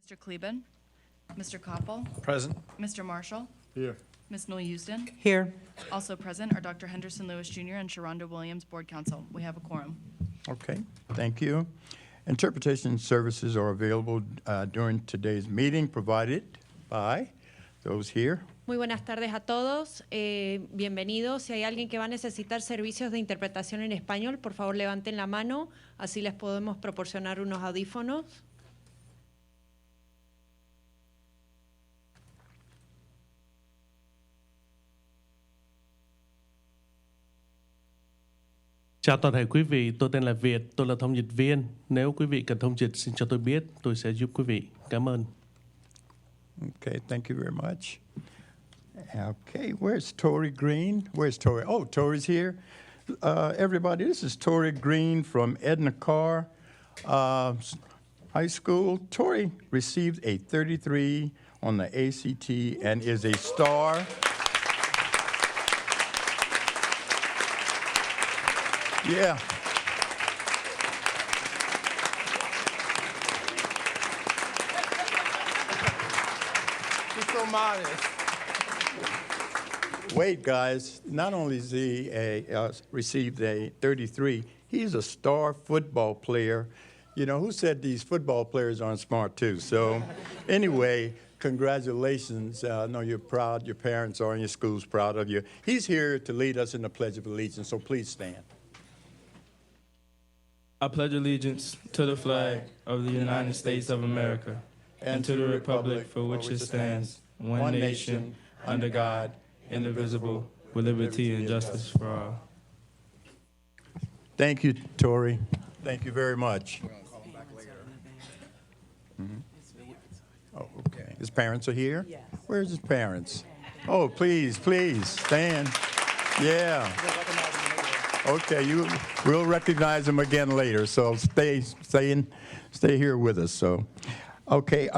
Mr. Kleben, Mr. Koppel, Present. Mr. Marshall, Here. Ms. Noel Houston. Here. Also present are Dr. Henderson Lewis Jr. and Sharonda Williams, Board Counsel. We have a quorum. Okay, thank you. Interpretation services are available during today's meeting, provided by those here. Muy buenas tardes a todos. Bienvenidos. Si hay alguien que va a necesitar servicios de interpretación en español, por favor levanten la mano, así les podemos proporcionar unos audífonos. Chào toàn thể quý vị, tôi tên là Việt, tôi là thông dịch viên. Nếu quý vị cần thông dịch, xin cho tôi biết, tôi sẽ giúp quý vị. Cảm ơn. Okay, thank you very much. Okay, where's Tori Green? Where's Tori? Oh, Tori's here. Everybody, this is Tori Green from Edna Carr High School. Tori received a 33 on the ACT and is a star. Yeah. She's so modest. Wait, guys, not only is he received a 33, he's a star football player. You know, who said these football players aren't smart too? So anyway, congratulations. I know you're proud, your parents are, and your school's proud of you. He's here to lead us in the Pledge of Allegiance, so please stand. I pledge allegiance to the flag of the United States of America and to the republic for which it stands, one nation, under God, indivisible, with liberty and justice for all. Thank you, Tori. Thank you very much. Oh, okay. His parents are here? Yes. Where's his parents? Oh, please, please, stand. Yeah. Okay, we'll recognize him again later, so stay here with us. So, okay,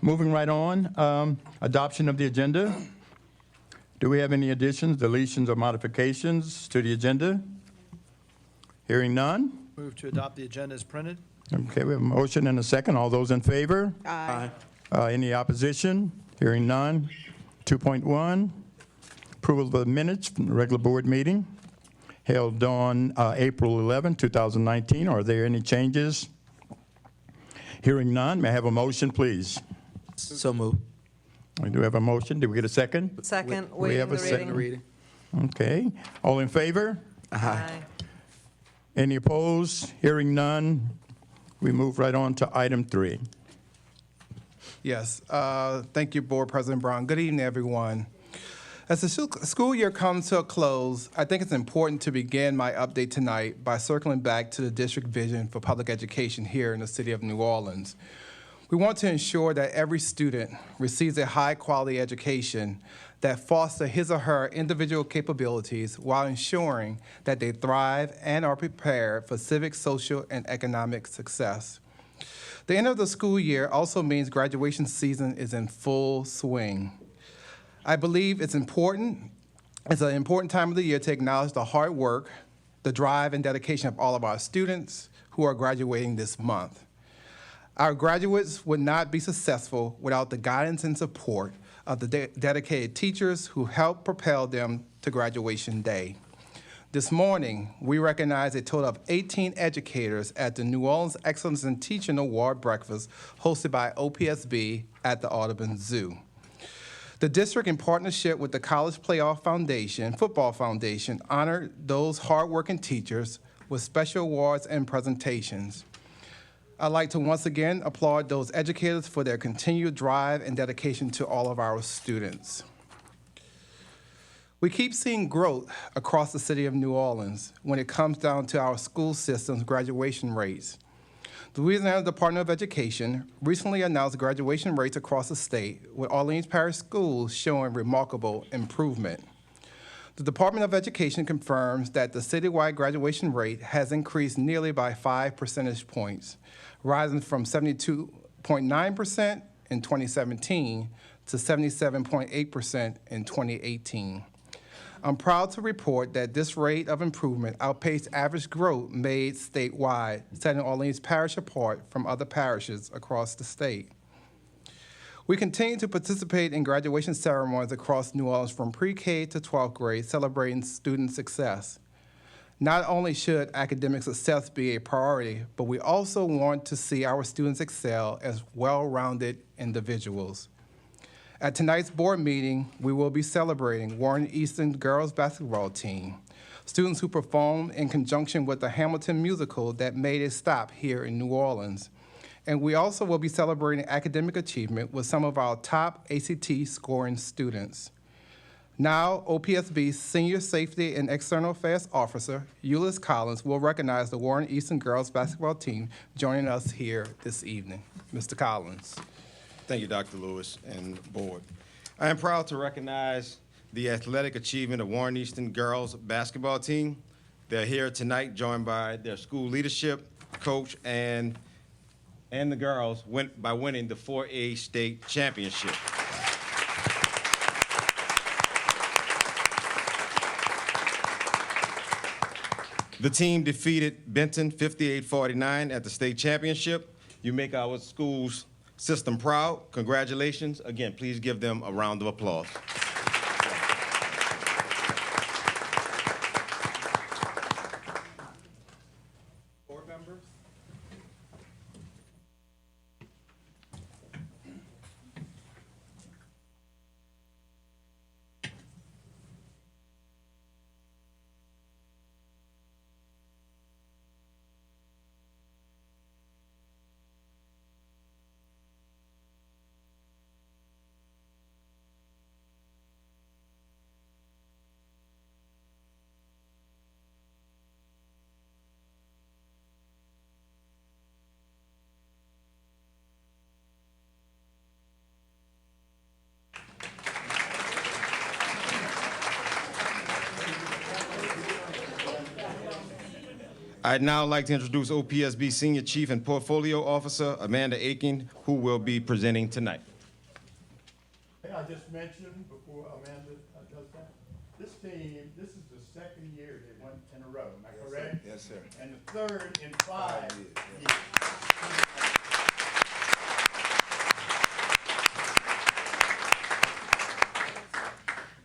moving right on. Adoption of the agenda. Do we have any additions, deletions, or modifications to the agenda? Hearing none. Move to adopt the agenda as printed. Okay, we have a motion and a second. All those in favor? Aye. Any opposition? Hearing none. 2.1, approval of the minutes from the regular board meeting held on April 11, 2019. Are there any changes? Hearing none. May I have a motion, please? So move. We do have a motion. Did we get a second? Second, We have waiting a the second reading. Okay. All in favor? Aye. Any opposed? Hearing none. We move right on to item 3. Yes, thank you, Board President Brown. Good evening, everyone. As the school year comes to a close, I think it's important to begin my update tonight by circling back to the district vision for public education here in the city of New Orleans. We want to ensure that every student receives a high-quality education that fosters his or her individual capabilities while ensuring that they thrive and are prepared for civic, social, and economic success. The end of the school year also means graduation season is in full swing. I believe it's an important time of the year to acknowledge the hard work, the drive, and dedication of all of our students who are graduating this month. Our graduates would not be successful without the guidance and support of the dedicated teachers who helped propel them to graduation day. This morning, we recognize a total of 18 educators at the New Orleans Excellence in Teaching Award breakfast hosted by OPSB at the Audubon Zoo. The district, in partnership with the College Playoff Foundation, Football Foundation, honored those hardworking teachers with special awards and presentations. I'd like to once again applaud those educators for their continued drive and dedication to all of our students. We keep seeing growth across the city of New Orleans when it comes down to our school system's graduation rates. The Louisiana Department of Education recently announced graduation rates across the state, with Orleans Parish schools showing remarkable improvement. The Department of Education confirms that the citywide graduation rate has increased nearly by 5 percentage points, rising from 72.9% in 2017 to 77.8% in 2018. I'm proud to report that this rate of improvement outpaced average growth made statewide, setting Orleans Parish apart from other parishes across the state. We continue to participate in graduation ceremonies across New Orleans from pre-K to 12th grade, celebrating student success. Not only should academic success be a priority, but we also want to see our students excel as well-rounded individuals. At tonight's board meeting, we will be celebrating Warren Easton girls basketball team, students who performed in conjunction with the Hamilton musical that made a stop here in New Orleans. And we also will be celebrating academic achievement with some of our top ACT scoring students. Now, OPSB Senior Safety and External Affairs Officer, Euless Collins, will recognize the Warren Easton girls basketball team joining us here this evening. Mr. Collins. Thank you, Dr. Lewis and board. I am proud to recognize the athletic achievement of Warren Easton girls basketball team. They're here tonight joined by their school leadership, coach, and the girls by winning the 4A state championship. The team defeated Benton 58-49 at the state championship. You make our school's system proud. Congratulations. Again, please give them a round of applause. Board members. I'd now like to introduce OPSB Senior Chief and Portfolio Officer Amanda Aiken, who will be presenting tonight. Hey, I just mentioned before Amanda does that, this team, this is the second year they went in a row, am I correct? Yes, sir. And the third in 5 years.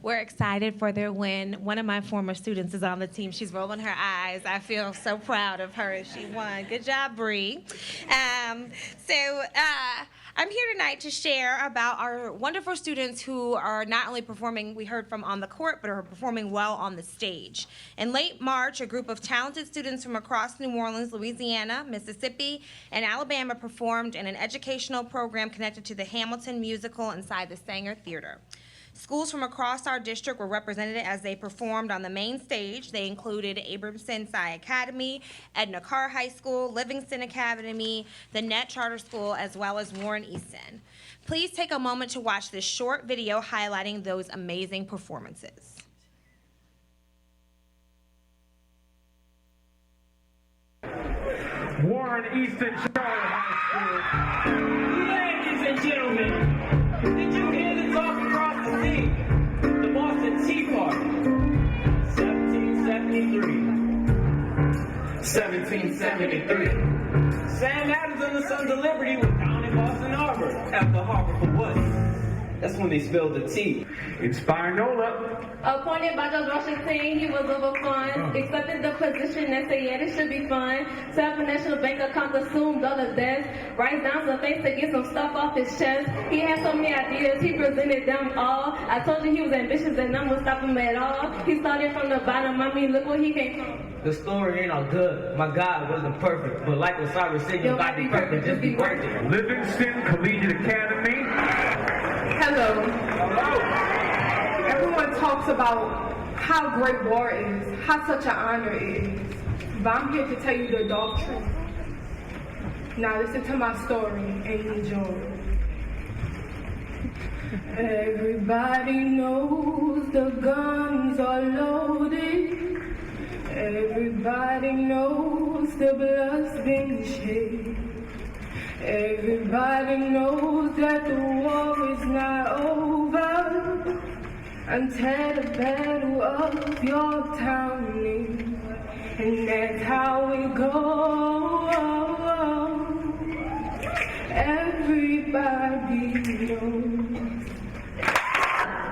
We're excited for their win. One of my former students is on the team. She's rolling her eyes. I feel so proud of her. She won. Good job, Bree. I'm here tonight to share about our wonderful students who are not only performing, we heard from on the court, but are performing well on the stage. In late March, a group of talented students from across New Orleans, Louisiana, Mississippi, and Alabama performed in an educational program connected to the Hamilton musical inside the Sanger Theater. Schools from across our district were represented as they performed on the main stage. They included Abramson Sci Academy, Edna Carr High School, Livingston Academy, the Net Charter School, as well as Warren Easton. Please take a moment to watch this short video highlighting those amazing performances. Warren Easton Charter High School. Ladies and gentlemen, did you hear the talk across the sea? The Boston Tea Party, 1773. Sam Adams and the Sons of Liberty were down in Boston Harbor, at the harbor for what? That's when they spilled the tea. Inspire Nola. Appointed by George Washington, he was over fun. Accepted the position and said, yeah, this should be fun. Set up a national bank account, assumed all of desk. Writes down some things to get some stuff off his chest. He had so many ideas, he presented them all. I told you he was ambitious and none would stop him at all. He started from the bottom, I mean, look where he came from. The story ain't all good. My God wasn't perfect. But like Osiris said, you gotta be perfect, just be worth it. Livingston Collegiate Academy. Hello. Everyone talks about how great war is, how such an honor it is. But I'm here to tell you the dark truth. Now listen to my story and enjoy. Everybody knows the guns are loaded. Everybody knows the blood's been shed. Everybody knows that the war is not over until the battle of Yorktown is, and that's how it goes. everybody knows.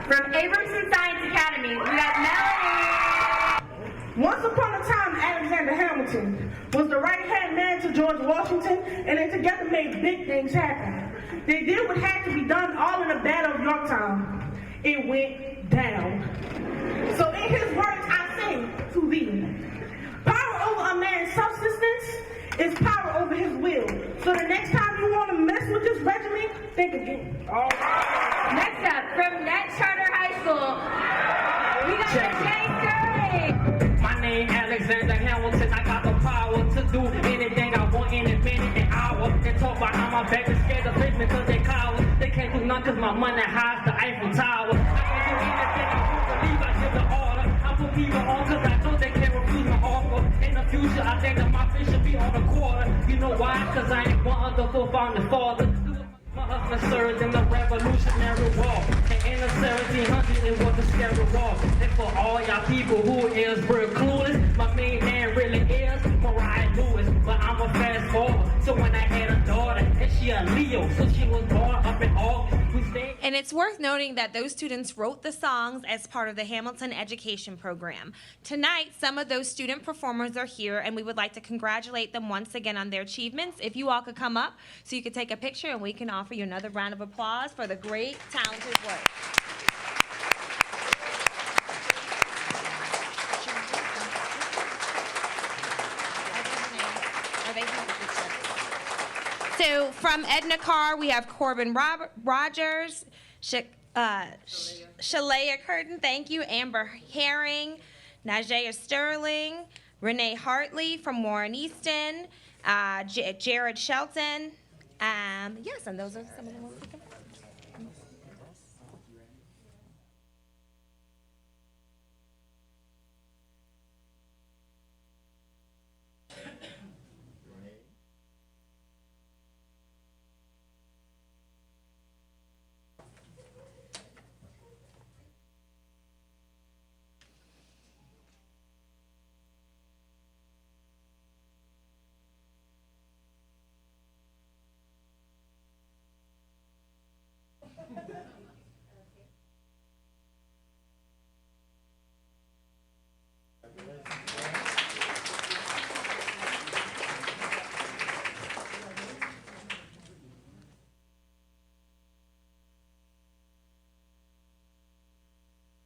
From Abramson Science Academy, we got Melanie. Once upon a time, Alexander Hamilton was the right-hand man to George Washington, and they together made big things happen. They did what had to be done all in the Battle of Yorktown. It went down. So in his words, I say to thee, power over a man's subsistence is power over his will. So the next time you want to mess with this regiment, think again. All right. Next up, from Nat Charter High School, we got Jay Sterling. My name Alexander Hamilton. I got the power to do anything I want in a minute, an hour. They talk about how my back is scared of face because they cowards. They can't do nothing cause my money hides the Eiffel Tower. I can do anything I want, believe I give the order. I put people on cause I know they can't refuse my offer. In the future, I think that my fish should be on a quarter. You know why? Cause I ain't one of the four founding fathers. My husband served in the Revolutionary War. And in the 1700s, it was a scary war. And for all y'all people who is real clueless, my main man really is Mariah Lewis. But I'm a fast forward. So when I had a daughter, and she a Leo, so she was born up in August. And it's worth noting that those students wrote the songs as part of the Hamilton Education Program. Tonight, some of those student performers are here, and we would like to congratulate them once again on their achievements. If you all could come up so you could take a picture, and we can offer you another round of applause for the great, talented work. So from Edna Carr, we have Corbin Rogers, Shalea Curtin, thank you, Amber Herring, Najee Sterling, Renee Hartley from Warren Easton, Jared Shelton. Yes, and those are some of the ones we can.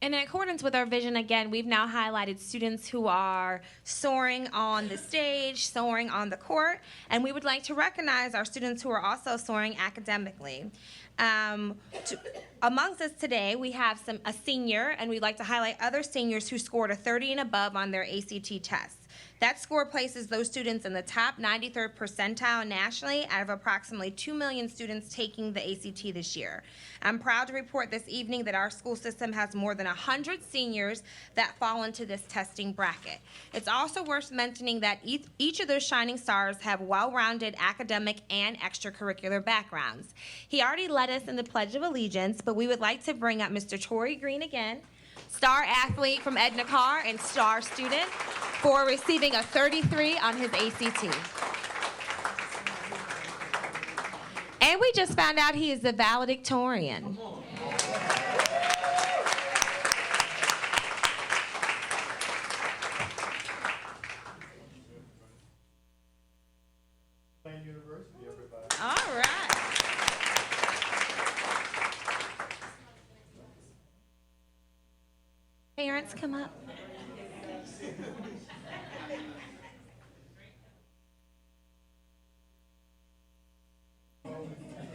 In accordance with our vision, again, we've now highlighted students who are soaring on the stage, soaring on the court, and we would like to recognize our students who are also soaring academically. Amongst us today, we have a senior, and we'd like to highlight other seniors who scored a 30 and above on their ACT tests. That score places those students in the top 93rd percentile nationally out of approximately 2 million students taking the ACT this year. I'm proud to report this evening that our school system has more than 100 seniors that fall into this testing bracket. It's also worth mentioning that each of those shining stars have well-rounded academic and extracurricular backgrounds. He already led us in the Pledge of Allegiance, but we would like to bring up Mr. Torrey Green again, star athlete from Edna Carr and star student, for receiving a 33 on his ACT. And we just found out he is the valedictorian. All right. Parents, come up.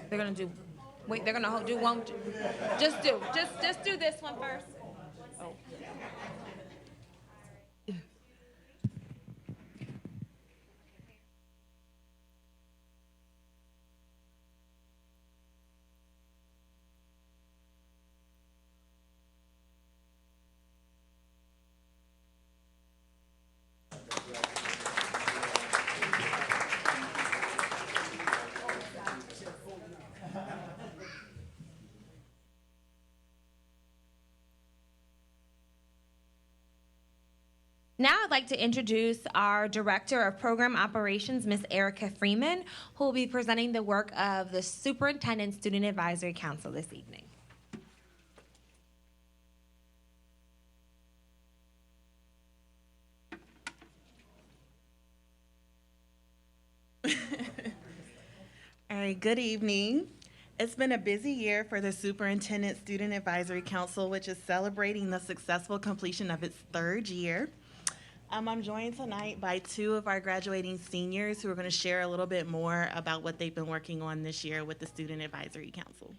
They're gonna do. Wait, they're gonna do one. Just do this one first. Oh. Now I'd like to introduce our Director of Program Operations, Ms. Erica Freeman, who will be presenting the work of the Superintendent Student Advisory Council this evening. All right, good evening. It's been a busy year for the Superintendent Student Advisory Council, which is celebrating the successful completion of its third year. I'm joined tonight by two of our graduating seniors who are going to share a little bit more about what they've been working on this year with the Student Advisory Council.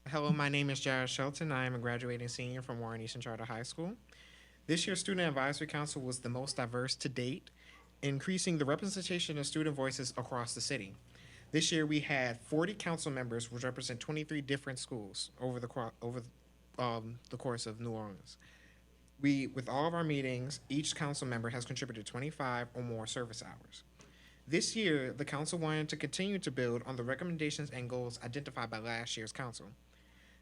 Hello, my name is Jared Shelton. I am a graduating senior from Warren Easton Charter High School. This year's Student Advisory Council was the most diverse to date, increasing the representation of student voices across the city. This year, we had 40 council members, which represent 23 different schools over the course of New Orleans. With all of our meetings, each council member has contributed 25 or more service hours. This year, the council wanted to continue to build on the recommendations and goals identified by last year's council.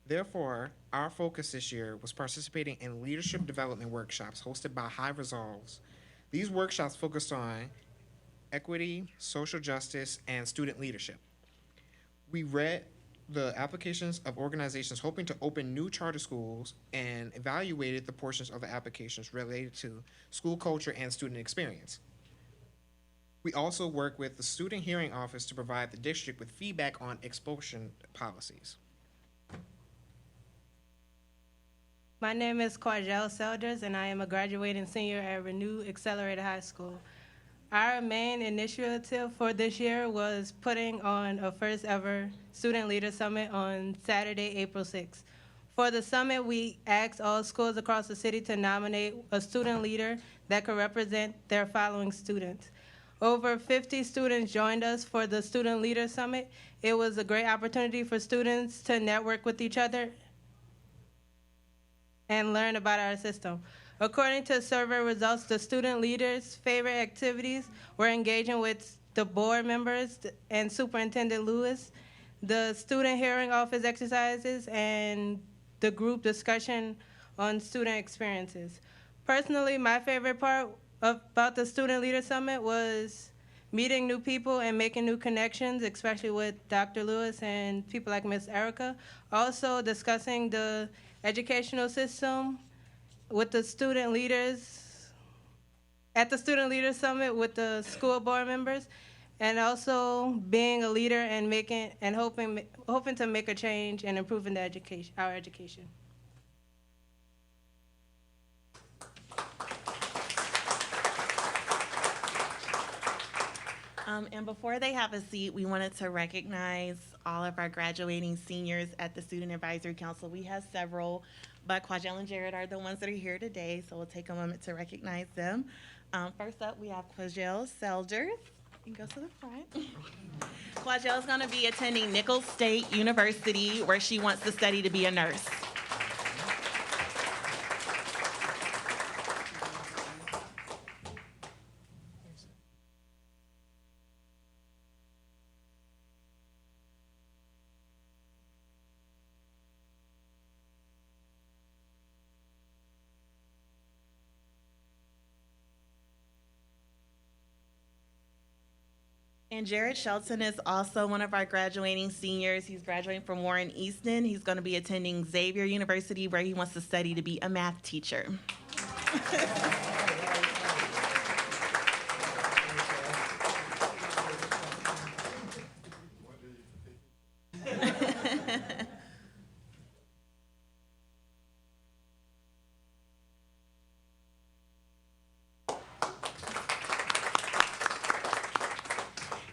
Therefore, our focus this year was participating in leadership development workshops hosted by High Resolves. These workshops focused on equity, social justice, and student leadership. We read the applications of organizations hoping to open new charter schools and evaluated the portions of the applications related to school culture and student experience. We also work with the Student Hearing Office to provide the district with feedback on expulsion policies. My name is Quadrell Selders, and I am a graduating senior at Renew Accelerated High School. Our main initiative for this year was putting on a first ever Student Leader Summit on Saturday, April 6th. For the summit, we asked all schools across the city to nominate a student leader that could represent their following students. Over 50 students joined us for the Student Leader Summit. It was a great opportunity for students to network with each other and learn about our system. According to survey results, the student leaders' favorite activities were engaging with the board members and Superintendent Lewis, the student hearing office exercises, and the group discussion on student experiences. Personally, my favorite part about the Student Leader Summit was meeting new people and making new connections, especially with Dr. Lewis and people like Miss Erica. Also discussing the educational system with the student leaders, at the Student Leader Summit with the school board members, and also being a leader and hoping to make a change and improving our education. And before they have a seat, we wanted to recognize all of our graduating seniors at the Student Advisory Council. We have several, but Quadrell and Jared are the ones that are here today, so we'll take a moment to recognize them. First up, we have Quadrell Selders. You can go to the front. Quadrell is going to be attending Nicholls State University, where she wants to study to be a nurse. And Jared Shelton is also one of our graduating seniors. He's graduating from Warren Easton. He's going to be attending Xavier University, where he wants to study to be a math teacher.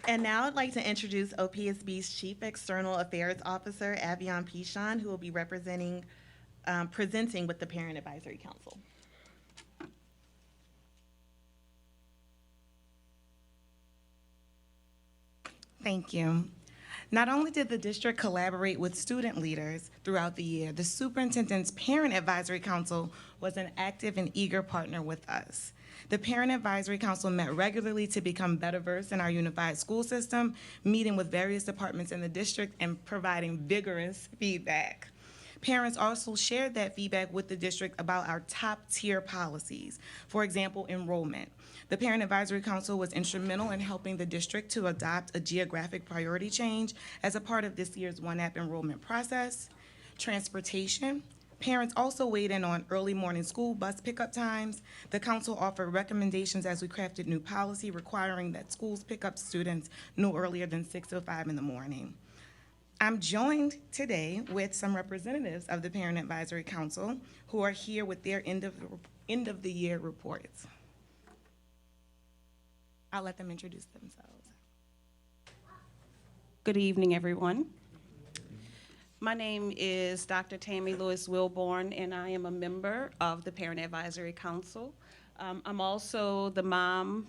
And now I'd like to introduce OPSB's Chief External Affairs Officer, Avion Pichon, who will be presenting with the Parent Advisory Council. Thank you. Not only did the district collaborate with student leaders throughout the year, the Superintendent's Parent Advisory Council was an active and eager partner with us. The Parent Advisory Council met regularly to become better versed in our unified school system, meeting with various departments in the district and providing vigorous feedback. Parents also shared that feedback with the district about our top-tier policies, for example, enrollment. The Parent Advisory Council was instrumental in helping the district to adopt a geographic priority change as a part of this year's One-App enrollment process. Transportation. Parents also weighed in on early morning school bus pickup times. The council offered recommendations as we crafted new policy requiring that schools pick up students no earlier than 6:05 in the morning. I'm joined today with some representatives of the Parent Advisory Council who are here with their end of the year reports. I'll let them introduce themselves. Good evening, everyone. My name is Dr. Tammy Lewis Wilborn, and I am a member of the Parent Advisory Council. I'm also the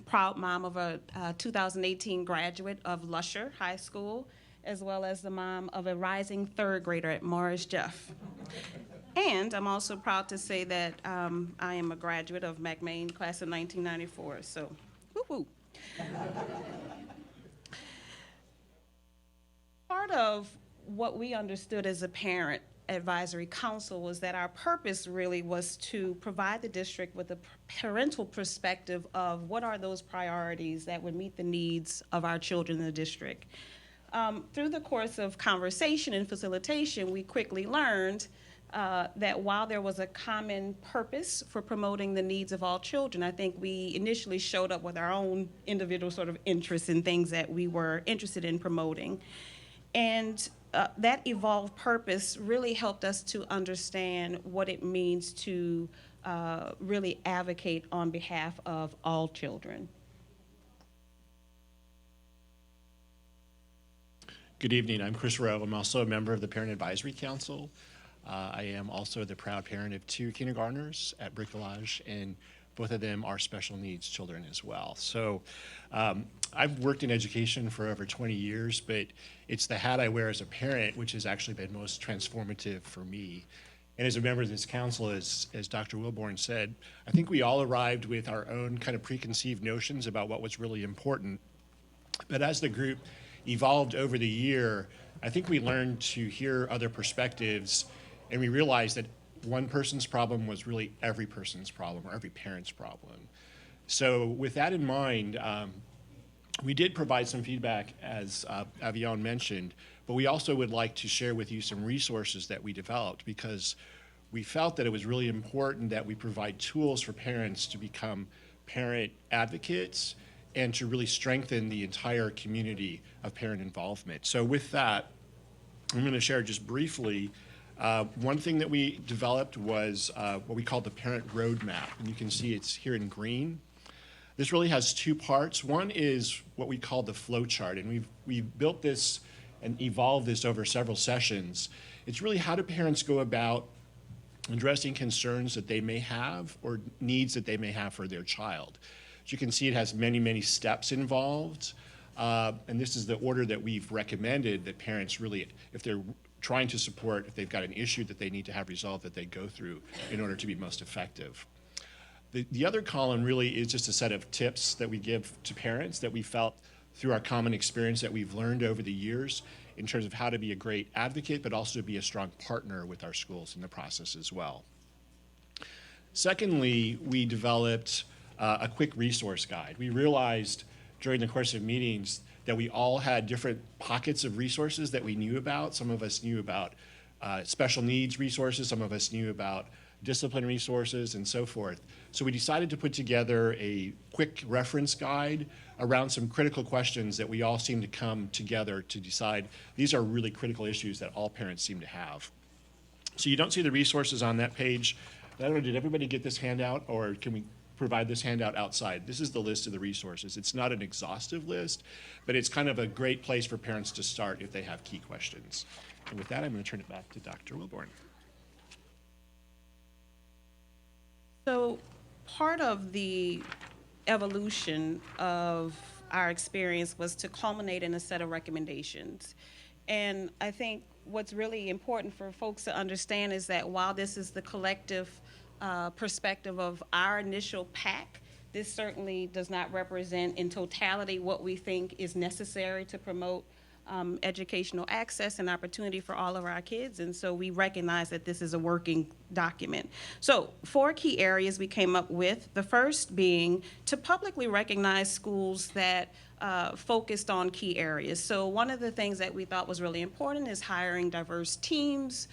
proud mom of a 2018 graduate of Lusher High School, as well as the mom of a rising third grader at Morris Jeff. And I'm also proud to say that I am a graduate of McMain, class of 1994, so woo-woo. Part of what we understood as a Parent Advisory Council was that our purpose really was to provide the district with a parental perspective of what are those priorities that would meet the needs of our children in the district. Through the course of conversation and facilitation, we quickly learned that while there was a common purpose for promoting the needs of all children, I think we initially showed up with our own individual sort of interests in things that we were interested in promoting. And that evolved purpose really helped us to understand what it means to really advocate on behalf of all children. Good evening, I'm Chris Rowe. I'm also a member of the Parent Advisory Council. I am also the proud parent of 2 kindergartners at Bricolage, and both of them are special needs children as well. So I've worked in education for over 20 years, but it's the hat I wear as a parent which has actually been most transformative for me. And as a member of this council, as Dr. Wilborn said, I think we all arrived with our own kind of preconceived notions about what was really important. But as the group evolved over the year, I think we learned to hear other perspectives, and we realized that one person's problem was really every person's problem or every parent's problem. So with that in mind, we did provide some feedback, as Avion mentioned, but we also would like to share with you some resources that we developed, because we felt that it was really important that we provide tools for parents to become parent advocates and to really strengthen the entire community of parent involvement. So with that, I'm going to share just briefly. One thing that we developed was what we call the Parent Roadmap, and you can see it's here in green. This really has 2 parts. One is what we call the flow chart, and we've built this and evolved this over several sessions. It's really how do parents go about addressing concerns that they may have or needs that they may have for their child. As you can see, it has many, many steps involved, and this is the order that we've recommended that parents really, if they're trying to support, if they've got an issue that they need to have resolved, that they go through in order to be most effective. The other column really is just a set of tips that we give to parents that we felt through our common experience that we've learned over the years in terms of how to be a great advocate, but also to be a strong partner with our schools in the process as well. Secondly, we developed a quick resource guide. We realized during the course of meetings that we all had different pockets of resources that we knew about. Some of us knew about special needs resources, some of us knew about discipline resources, and so forth. So we decided to put together a quick reference guide around some critical questions that we all seem to come together to decide these are really critical issues that all parents seem to have. So you don't see the resources on that page. I don't know, did everybody get this handout, or can we provide this handout outside? This is the list of the resources. It's not an exhaustive list, but it's kind of a great place for parents to start if they have key questions. And with that, I'm going to turn it back to Dr. Wilborn. So part of the evolution of our experience was to culminate in a set of recommendations. And I think what's really important for folks to understand is that while this is the collective perspective of our initial pack, this certainly does not represent in totality what we think is necessary to promote educational access and opportunity for all of our kids. And so we recognize that this is a working document. So 4 key areas we came up with, the first being to publicly recognize schools that focused on key areas. So one of the things that we thought was really important is hiring diverse teams,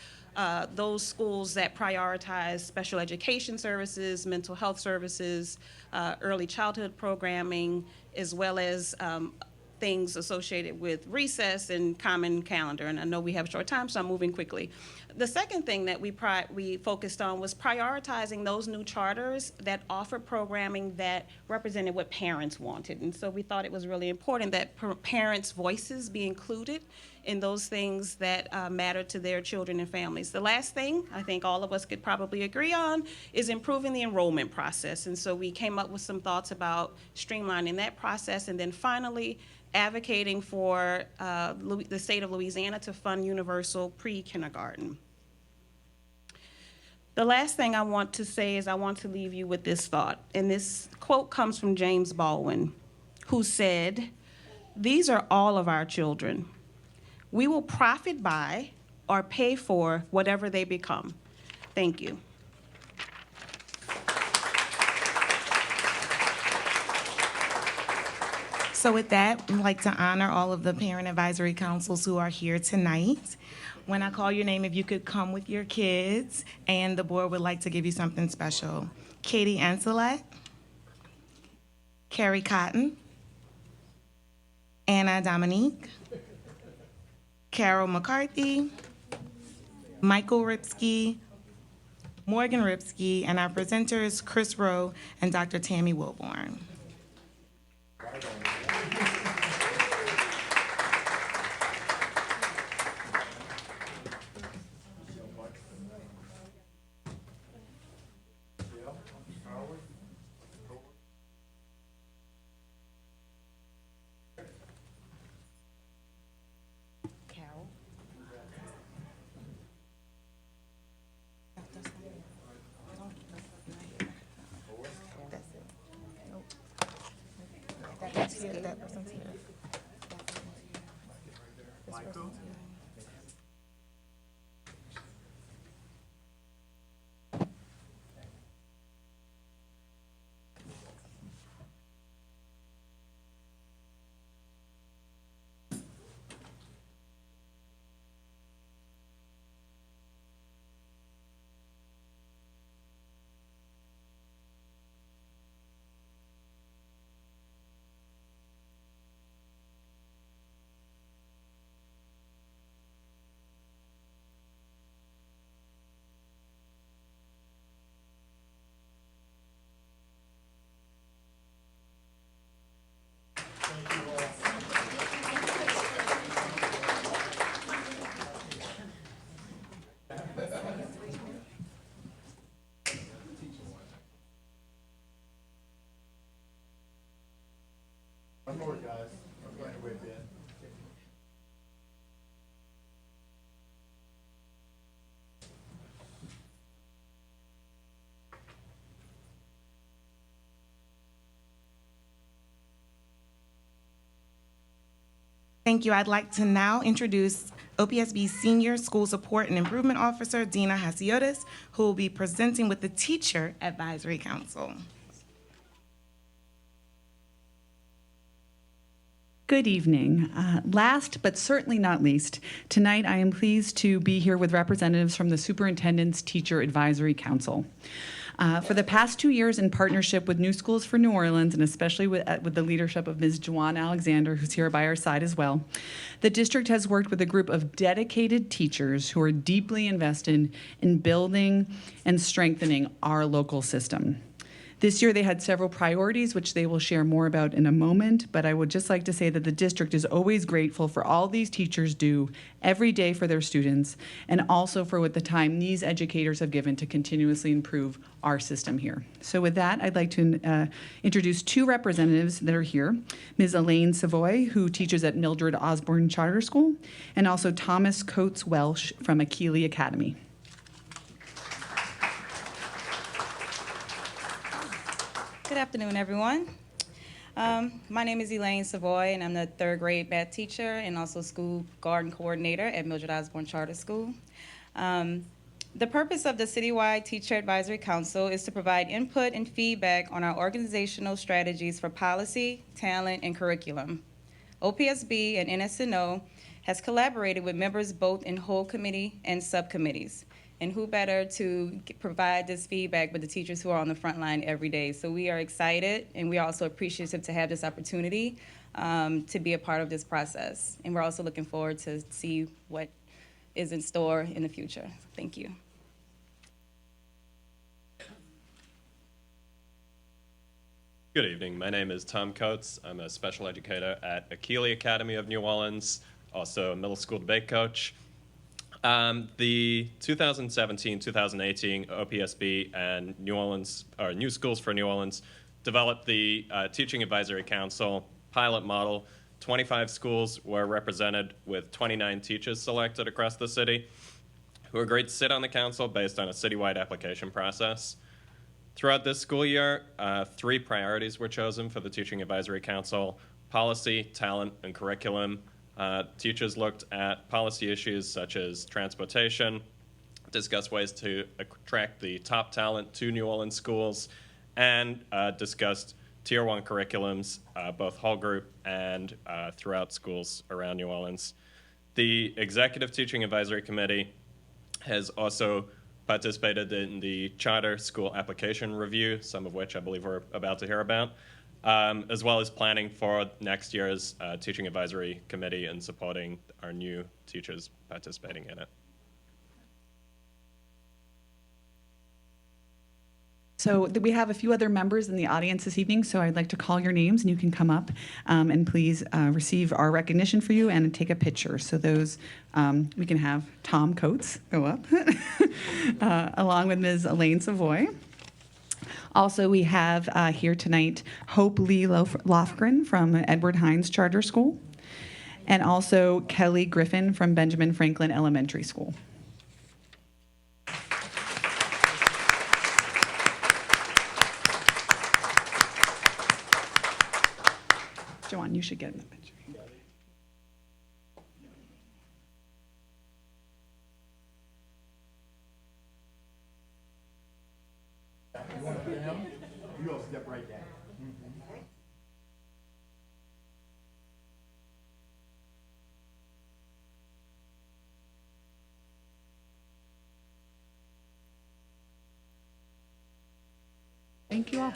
those schools that prioritize special education services, mental health services, early childhood programming, as well as things associated with recess and common calendar. And I know we have a short time, so I'm moving quickly. The second thing that we focused on was prioritizing those new charters that offer programming that represented what parents wanted. And so we thought it was really important that parents' voices be included in those things that matter to their children and families. The last thing I think all of us could probably agree on is improving the enrollment process. And so we came up with some thoughts about streamlining that process. And then finally, advocating for the state of Louisiana to fund universal pre-kindergarten. The last thing I want to say is I want to leave you with this thought. And this quote comes from James Baldwin, who said, "These are all of our children. We will profit by or pay for whatever they become." Thank you. So with that, we'd like to honor all of the parent advisory councils who are here tonight. When I call your name, if you could come with your kids, and the board would like to give you something special. Katie Ancelet, Carrie Cotton, Anna Dominique, Carol McCarthy, Michael Ripsky, Morgan Ripsky, and our presenters, Chris Rowe and Dr. Tammy Wilborn. That person's here. This person's here. One more, guys. I'm going to whip in. Thank you. I'd like to now introduce OPSB Senior School Support and Improvement Officer, Dina Hasiotis, who will be presenting with the Teacher Advisory Council. Good evening. Last but certainly not least, tonight I am pleased to be here with representatives from the Superintendent's Teacher Advisory Council. For the past 2 years, in partnership with New Schools for New Orleans, and especially with the leadership of Ms. Juwan Alexander, who's here by our side as well, the district has worked with a group of dedicated teachers who are deeply invested in building and strengthening our local system. This year, they had several priorities, which they will share more about in a moment, but I would just like to say that the district is always grateful for all these teachers do every day for their students, and also for what the time these educators have given to continuously improve our system here. So with that, I'd like to introduce 2 representatives that are here. Ms. Elaine Savoy, who teaches at Mildred Osborne Charter School, and also Thomas Coates Welsh from Akili Academy. Good afternoon, everyone. My name is Elaine Savoy, and I'm the third grade math teacher and also school garden coordinator at Mildred Osborne Charter School. The purpose of the Citywide Teacher Advisory Council is to provide input and feedback on our organizational strategies for policy, talent, and curriculum. OPSB and NSNO has collaborated with members both in whole committee and subcommittees. And who better to provide this feedback but the teachers who are on the front line every day. So we are excited, and we are also appreciative to have this opportunity to be a part of this process. And we're also looking forward to see what is in store in the future. Thank you. Good evening. My name is Tom Coates. I'm a special educator at Akili Academy of New Orleans, also a middle school debate coach. The 2017-2018 OPSB and New Orleans, or New Schools for New Orleans, developed the Teaching Advisory Council pilot model. 25 schools were represented with 29 teachers selected across the city who agreed to sit on the council based on a citywide application process. Throughout this school year, 3 priorities were chosen for the Teaching Advisory Council: policy, talent, and curriculum. Teachers looked at policy issues such as transportation, discussed ways to attract the top talent to New Orleans schools, and discussed Tier 1 curriculums, both whole group and throughout schools around New Orleans. The Executive Teaching Advisory Committee has also participated in the Charter School Application Review, some of which I believe we're about to hear about, as well as planning for next year's Teaching Advisory Committee and supporting our new teachers participating in it. So we have a few other members in the audience this evening, so I'd like to call your names, and you can come up and please receive our recognition for you and take a picture. So those, we can have Tom Coates go up, along with Ms. Elaine Savoy. Also, we have here tonight Hope Lee Lofgren from Edward Hines Charter School, and also Kelly Griffin from Benjamin Franklin Elementary School. Joanne, you should get in the picture. You all step right down. Thank you all.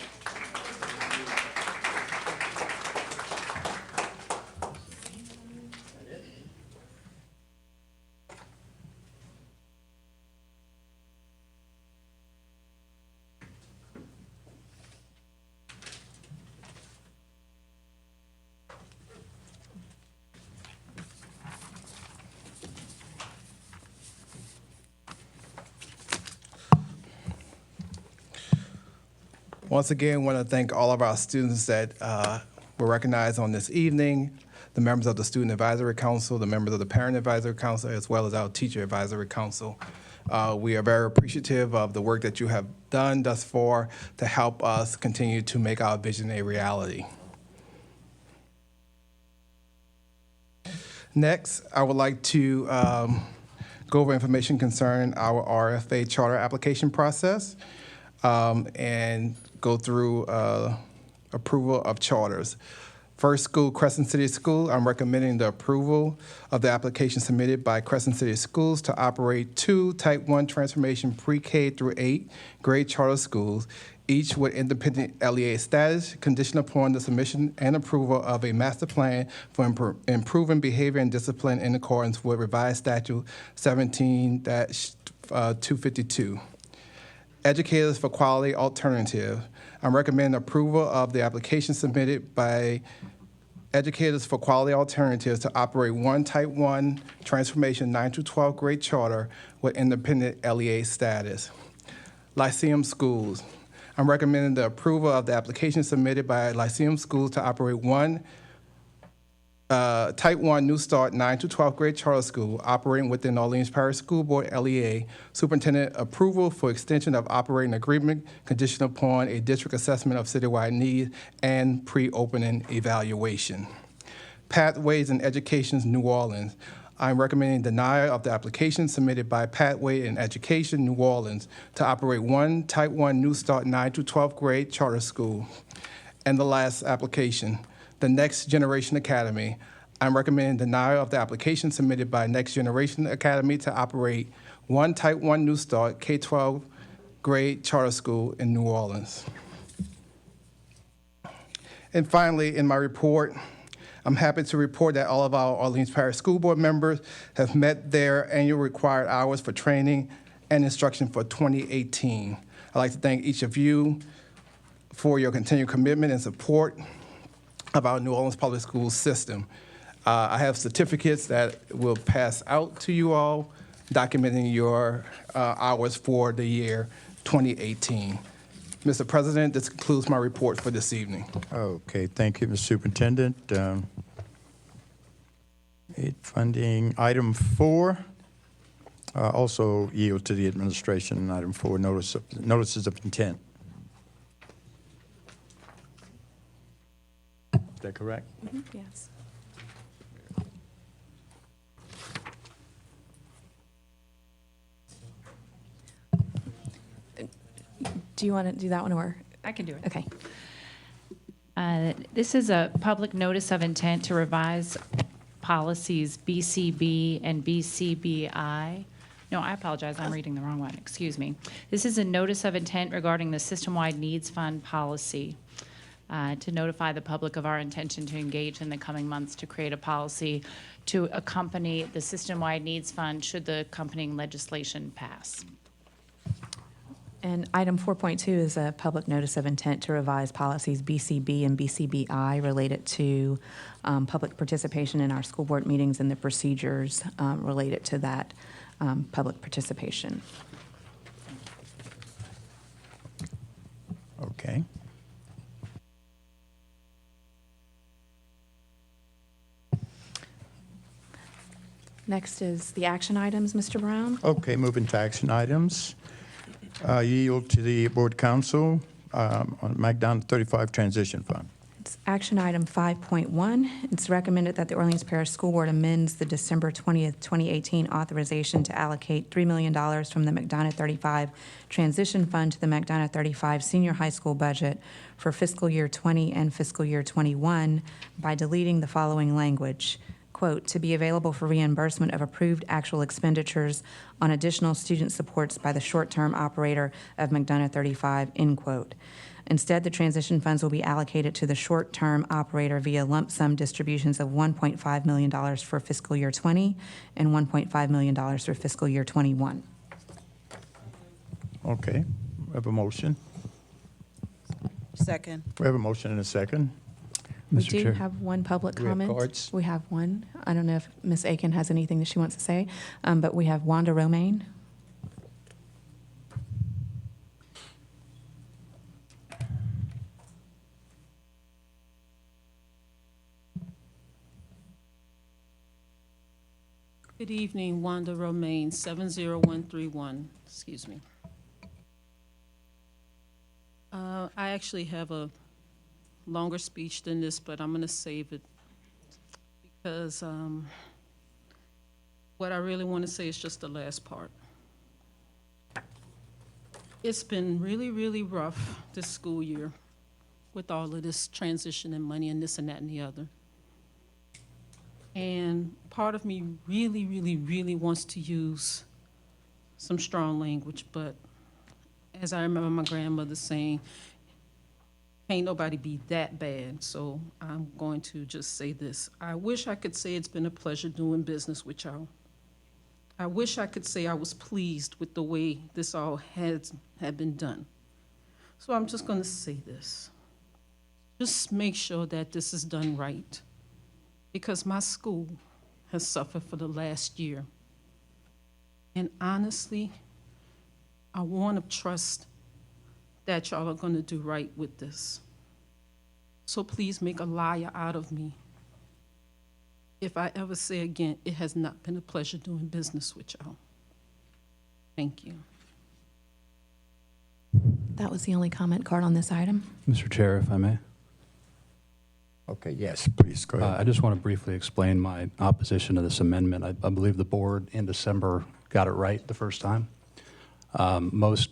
Once again, I want to thank all of our students that were recognized on this evening, the members of the Student Advisory Council, the members of the Parent Advisory Council, as well as our Teacher Advisory Council. We are very appreciative of the work that you have done thus far to help us continue to make our vision a reality. Next, I would like to go over information concerning our RFA charter application process and go through approval of charters. First school, Crescent City School. I'm recommending the approval of the application submitted by Crescent City Schools to operate 2 Type 1 transformation pre-K through 8 grade charter schools, each with independent LEA status, conditioned upon the submission and approval of a master plan for improving behavior and discipline in accordance with revised statute 17-252. Educators for Quality Alternative. I'm recommending approval of the application submitted by Educators for Quality Alternatives to operate 1 Type 1 Transformation 9-12 grade charter with independent LEA status. Lyceum Schools. I'm recommending the approval of the application submitted by Lyceum Schools to operate 1 Type 1 New Start 9 to 12th grade charter school operating within the Orleans Parish School Board, LEA. Superintendent approval for extension of operating agreement conditioned upon a district assessment of citywide need and pre-opening evaluation. Pathways in Education New Orleans. I'm recommending denial of the application submitted by Pathway in Education New Orleans to operate one Type 1 New Start 9 to 12th grade charter school. And the last application, the Next Generation Academy. I'm recommending denial of the application submitted by Next Generation Academy to operate one Type 1 New Start K-12 grade charter school in New Orleans. And finally, in my report, I'm happy to report that all of our Orleans Parish School Board members have met their annual required hours for training and instruction for 2018. I'd like to thank each of you for your continued commitment and support of our New Orleans public school system. I have certificates that will pass out to you all documenting your hours for the year 2018. Mr. President, this concludes my report for this evening. Okay, thank you, Mr. Superintendent. Aid funding, item 4, also yield to the administration. Item 4, notices of intent. Is that correct? Yes. Do you want to do that one or? I can do it. Okay. This is a public notice of intent to revise policies BCB and BCBI. No, I apologize, I'm reading the wrong one, excuse me. This is a notice of intent regarding the System-Wide Needs Fund policy to notify the public of our intention to engage in the coming months to create a policy to accompany the System-Wide Needs Fund should the accompanying legislation pass. And item 4.2 is a public notice of intent to revise policies BCB and BCBI related to public participation in our school board meetings and the procedures related to that public participation. Okay. Next is the action items, Mr. Brown. Okay, moving to action items. Yield to the Board Council on McDonald 35 Transition Fund. It's action item 5.1. It's recommended that the Orleans Parish School Board amends the December 20th, 2018 authorization to allocate $3 million from the McDonough 35 Transition Fund to the McDonough 35 Senior High School budget for fiscal year 20 and fiscal year 21 by deleting the following language. Quote, to be available for reimbursement of approved actual expenditures on additional student supports by the short-term operator of McDonough 35, end quote. Instead, the transition funds will be allocated to the short-term operator via lump sum distributions of $1.5 million for fiscal year 20 and $1.5 million for fiscal year 21. Okay, we have a motion. Second. We have a motion and a second. We Mr. do Chair. have one public Do we have comment. cards? We have one. I don't know if Ms. Aiken has anything that she wants to say, but we have Wanda Romaine. Good evening, Wanda Romaine, 70131. Excuse me. I actually have a longer speech than this, but I'm going to save it because what I really want to say is just the last part. It's been really, really rough this school year with all of this transition and money and this and that and the other. And part of me really, really, really wants to use some strong language, but as I remember my grandmother saying, can't nobody be that bad, so I'm going to just say this. I wish I could say it's been a pleasure doing business with y'all. I wish I could say I was pleased with the way this all had been done. So I'm just going to say this. Just make sure that this is done right, because my school has suffered for the last year. And honestly, I want to trust that y'all are going to do right with this. So please make a liar out of me. If I ever say again, it has not been a pleasure doing business with y'all. Thank you. That was the only comment card on this item. Mr. Chair, if I may. Okay, yes, please, go ahead. I just want to briefly explain my opposition to this amendment. I believe the board in December got it right the first time. Most,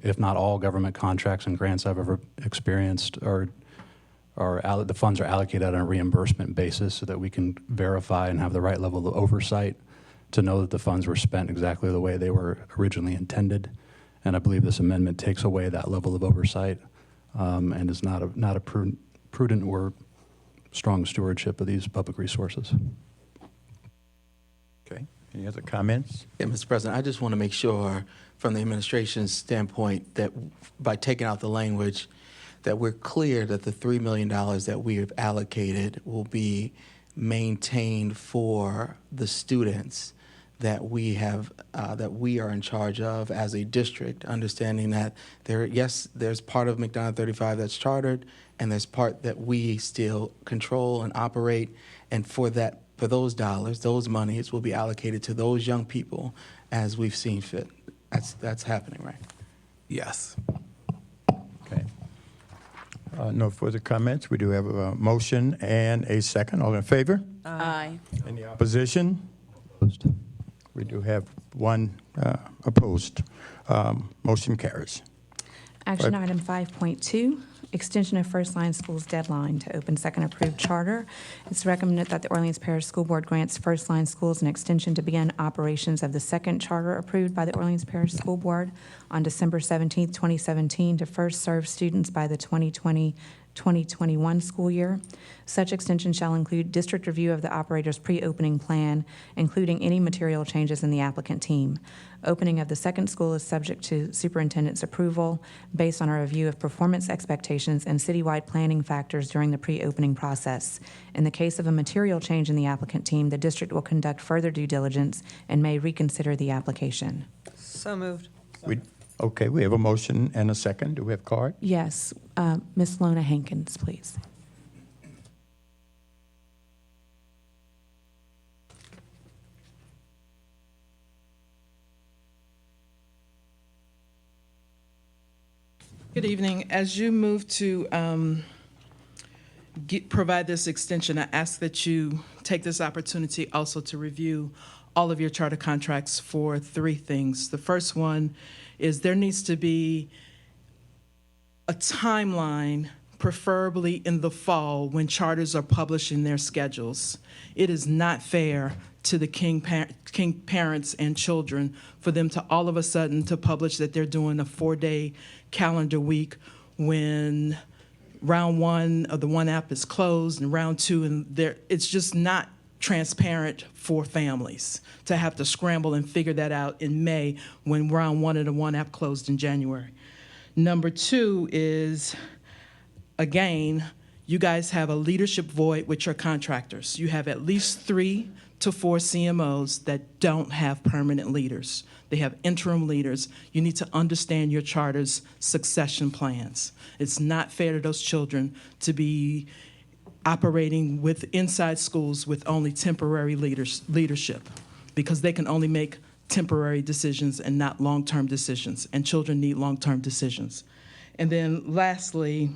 if not all, government contracts and grants I've ever experienced the funds are allocated on a reimbursement basis so that we can verify and have the right level of oversight to know that the funds were spent exactly the way they were originally intended. And I believe this amendment takes away that level of oversight and is not a prudent or strong stewardship of these public resources. Okay, any other comments? Yeah, Mr. President, I just want to make sure from the administration's standpoint that by taking out the language that we're clear that the $3 million that we have allocated will be maintained for the students that we have that we are in charge of as a district, understanding that there's part of McDonough 35 that's chartered, and there's part that we still control and operate, and for those dollars, those monies will be allocated to those young people as we've seen fit. That's happening, right? Yes. Okay. No further comments. We do have a motion and a second. All in favor? Aye. Any opposition? Opposed. We do have one opposed. Motion carries. Action item 5.2, extension of First Line Schools deadline to open second approved charter. It's recommended that the Orleans Parish School Board grants First Line Schools an extension to begin operations of the second charter approved by the Orleans Parish School Board on December 17, 2017, to first serve students by the 2020-2021 school year. Such extension shall include district review of the operator's pre-opening plan, including any material changes in the applicant team. Opening of the second school is subject to superintendent's approval based on a review of performance expectations and citywide planning factors during the pre-opening process. In the case of a material change in the applicant team, the district will conduct further due diligence and may reconsider the application. So moved. Okay, we have a motion and a second. Do we have card? Yes, Ms. Lona Hankins, please. Good evening. As you move to provide this extension, I ask that you take this opportunity also to review all of your charter contracts for three things. The first one is there needs to be a timeline, preferably in the fall, when charters are publishing their schedules. It is not fair to the King parents and children for them to all of a sudden to publish that they're doing a 4-day calendar week when round one of the one app is closed and round two, and it's just not transparent for families to have to scramble and figure that out in May when round one of the one app closed in January. Number two is, again, you guys have a leadership void with your contractors. You have at least 3 to 4 CMOs that don't have permanent leaders. They have interim leaders. You need to understand your charter's succession plans. It's not fair to those children to be operating with inside schools with only temporary leadership, because they can only make temporary decisions and not long-term decisions, and children need long-term decisions. And then lastly,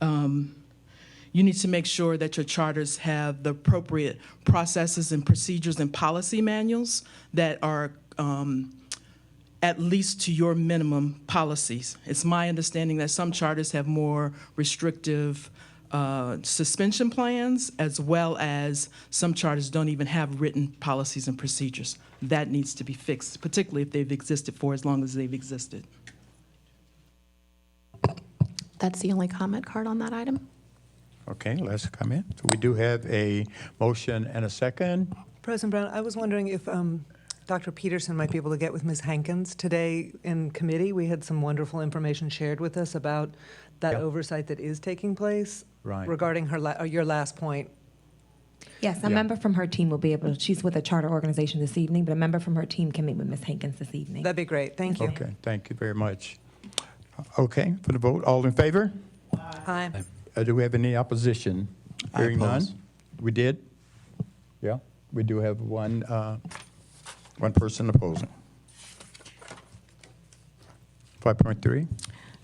you need to make sure that your charters have the appropriate processes and procedures and policy manuals that are at least to your minimum policies. It's my understanding that some charters have more restrictive suspension plans, as well as some charters don't even have written policies and procedures. That needs to be fixed, particularly if they've existed for as long as they've existed. That's the only comment card on that item. Okay, last comment. So we do have a motion and a second. President Brown, I was wondering if Dr. Peterson might be able to get with Ms. Hankins. Today in committee, we had some wonderful information shared with us about that oversight that is taking place regarding your last point. Yes, a member from her team will be able to, she's with a charter organization this evening, but a member from her team can meet with Ms. Hankins this evening. That'd be great. Thank you. Okay, thank you very much. Okay, for the vote, all in favor? Aye. Do we have any opposition? Hearing none? We did? We do have one person opposing. 5.3.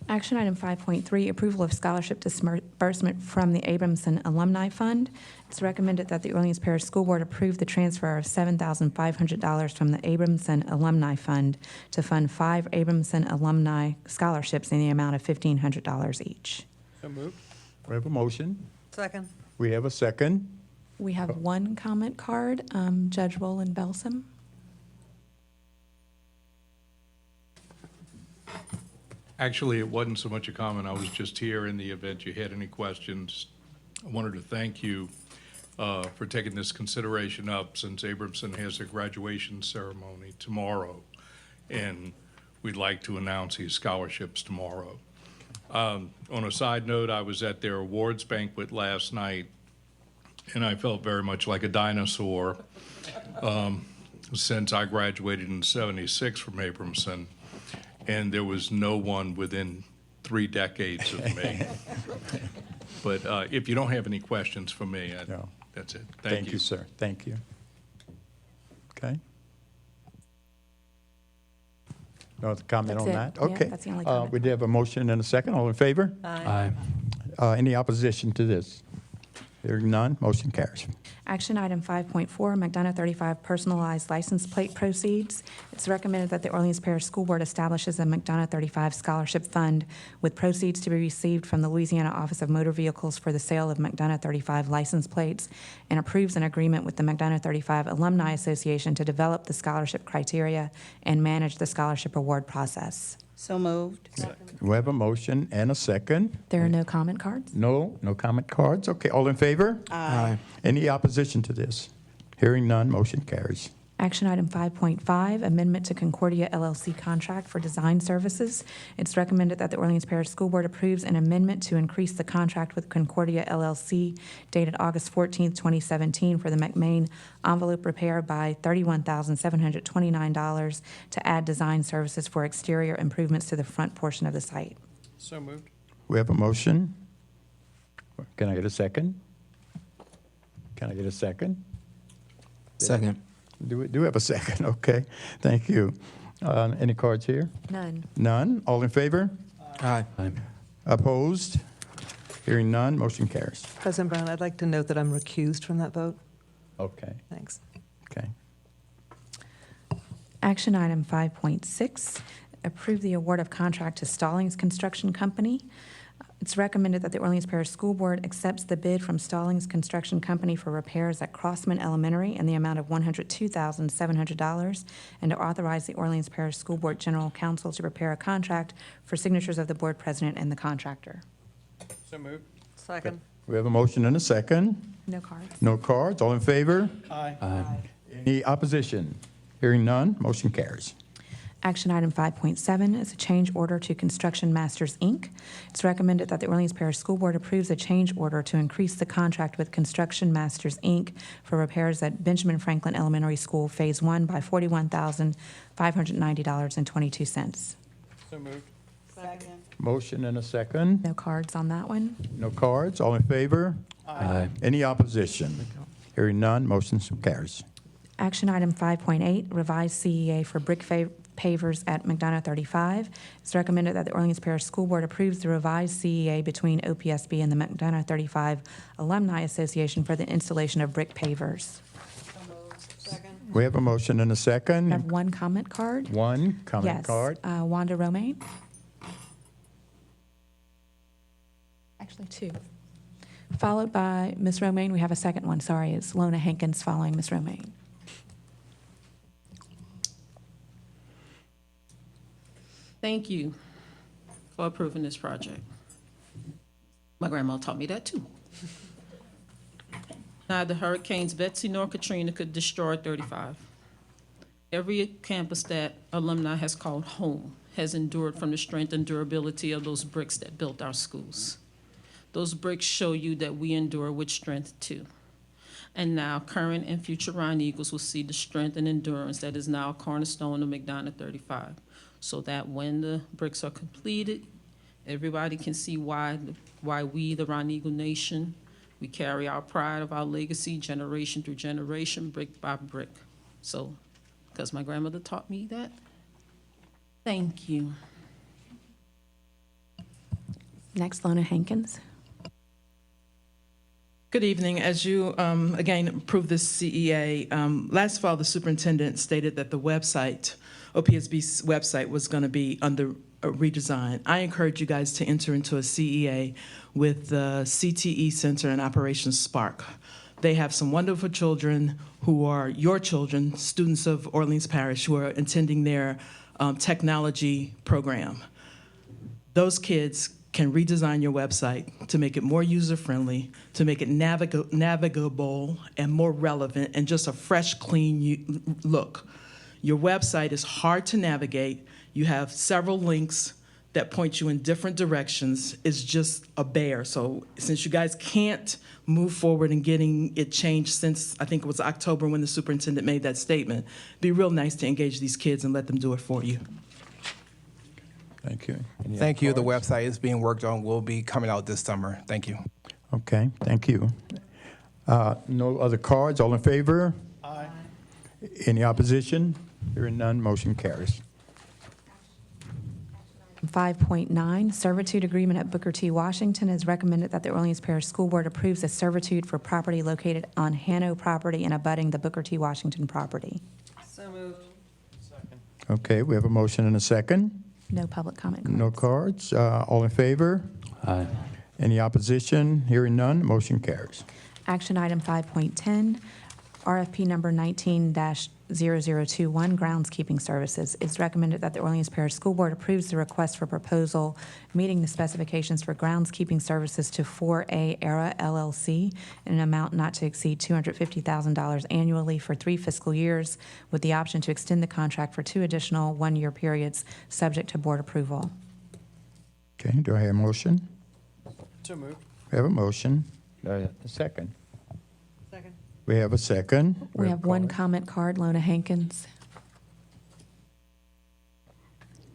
Action item 5.3, approval of scholarship disbursement from the Abramson Alumni Fund. It's recommended that the Orleans Parish School Board approve the transfer of $7,500 from the Abramson Alumni Fund to fund 5 Abramson alumni scholarships in the amount of $1,500 each. So moved. We have a motion. Second. We have a second. We have one comment card, Judge Roland Belsom. Actually, it wasn't so much a comment. I was just here in the event you had any questions. I wanted to thank you for taking this consideration up, since Abramson has a graduation ceremony tomorrow, and we'd like to announce these scholarships tomorrow. On a side note, I was at their awards banquet last night, and I felt very much like a dinosaur since I graduated in '76 from Abramson. And there was no one within 3 decades of me. But if you don't have any questions for me, that's it. Thank you. Thank you, sir. Thank you. Okay. No other comment That's on it. that? Yeah, Okay. that's the only comment. We did have a motion and a second. All in favor? Aye. Any opposition to this? Hearing none, motion carries. Action item 5.4, McDonough 35 personalized license plate proceeds. It's recommended that the Orleans Parish School Board establishes a McDonough 35 scholarship fund with proceeds to be received from the Louisiana Office of Motor Vehicles for the sale of McDonough 35 license plates, and approves an agreement with the McDonough 35 Alumni Association to develop the scholarship criteria and manage the scholarship award process. So moved. We have a motion and a second. There are no comment cards. No comment cards. Okay, all in favor? Aye. Any opposition to this? Hearing none, motion carries. Action item 5.5, amendment to Concordia LLC contract for design services. It's recommended that the Orleans Parish School Board approves an amendment to increase the contract with Concordia LLC dated August 14th, 2017 for the McMain envelope repair by $31,729 to add design services for exterior improvements to the front portion of the site. So moved. We have a motion. Can I get a second? Can I get a second? Second. Do we have a second? Okay, thank you. Any cards here? None. None. All in favor? Aye. Opposed? Hearing none, motion carries. President Brown, I'd like to note that I'm recused from that vote. Okay, Thanks. okay. Action item 5.6, approve the award of contract to Stallings Construction Company. It's recommended that the Orleans Parish School Board accepts the bid from Stallings Construction Company for repairs at Crossman Elementary in the amount of $102,700, and to authorize the Orleans Parish School Board General Counsel to prepare a contract for signatures of the board president and the contractor. So moved. Second. We have a motion and a second. No cards. No cards. All in favor? Aye. Any opposition? Hearing none, motion carries. Action item 5.7 is a change order to Construction Masters, Inc. It's recommended that the Orleans Parish School Board approves a change order to increase the contract with Construction Masters, Inc. for repairs at Benjamin Franklin Elementary School Phase 1 by $41,590.22. So moved. Second. Motion and a second. No cards on that one. No cards. All in favor? Aye. Any opposition? Hearing none, motion carries. Action item 5.8, revised CEA for brick pavers at McDonough 35. It's recommended that the Orleans Parish School Board approves the revised CEA between OPSB and the McDonough 35 Alumni Association for the installation of brick pavers. We have a motion and a I second. have one comment card. One comment Yes, card. Wanda Romaine. Actually, two. Followed by Ms. Romaine. We have a second one. Sorry, it's Lona Hankins following Ms. Romaine. Thank you for approving this project. My grandma taught me that too. Neither hurricanes Betsy nor Katrina could destroy 35. Every campus that alumni has called home has endured from the strength and durability of those bricks that built our schools. Those bricks show you that we endure with strength too. And now current and future Ryan Eagles will see the strength and endurance that is now a cornerstone of McDonough 35. So that when the bricks are completed, everybody can see why we, the Ron Eagle Nation, We carry our pride of our legacy generation through generation, brick by brick. So, because my grandmother taught me that, thank you. Next, Lona Hankins. Good evening. As you, again, approve this CEA, last fall, the superintendent stated that the website, OPSB's website, was going to be under a redesign. I encourage you guys to enter into a CEA with the CTE Center and Operation Spark. They have some wonderful children who are your children, students of Orleans Parish, who are attending their technology program. Those kids can redesign your website to make it more user-friendly, to make it navigable and more relevant, and just a fresh, clean look. Your website is hard to navigate. You have several links that point you in different directions. It's just a bear. So since you guys can't move forward in getting it changed since, I think it was October when the superintendent made that statement, it'd be real nice to engage these kids and let them do it for you. Thank you. Thank you. The website is being worked on, will be coming out this summer. Thank you. Okay, thank you. No other cards. All in favor? Aye. Any opposition? Hearing none, motion carries. 5.9, servitude agreement at Booker T. Washington. Is recommended that the Orleans Parish School Board approves a servitude for property located on Hanno property and abutting the Booker T. Washington property. So moved. Okay, we have a motion and a second. No public comment. No cards. All in favor? Aye. Any opposition? Hearing none, motion carries. Action item 5.10, RFP number 19-0021, groundskeeping services. It's recommended that the Orleans Parish School Board approves the request for proposal meeting the specifications for groundskeeping services to 4A Era LLC in an amount not to exceed $250,000 annually for 3 fiscal years, with the option to extend the contract for 2 additional 1-year periods, subject to board approval. Okay, do I have a motion? So moved. We have a motion. A second. Second. We have a second. We have one comment card, Lona Hankins.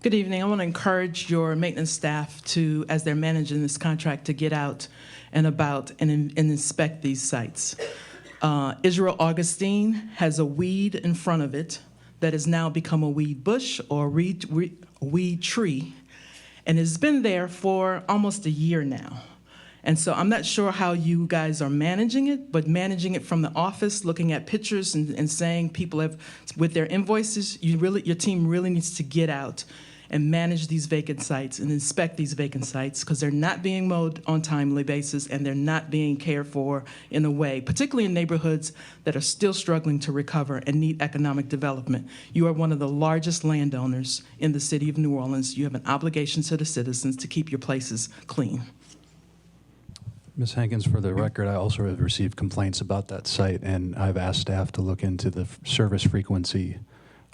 Good evening. I want to encourage your maintenance staff to, as they're managing this contract, to get out and about and inspect these sites. Israel Augustine has a weed in front of it that has now become a weed bush or a weed tree, and it's been there for almost a year now. And so I'm not sure how you guys are managing it, but managing it from the office, looking at pictures and saying people have, with their invoices, your team really needs to get out and manage these vacant sites and inspect these vacant sites, because they're not being mowed on a timely basis and they're not being cared for in a way, particularly in neighborhoods that are still struggling to recover and need economic development. You are one of the largest landowners in the city of New Orleans. You have an obligation to the citizens to keep your places clean. Ms. Hankins, for the record, I also have received complaints about that site, and I've asked staff to look into the service frequency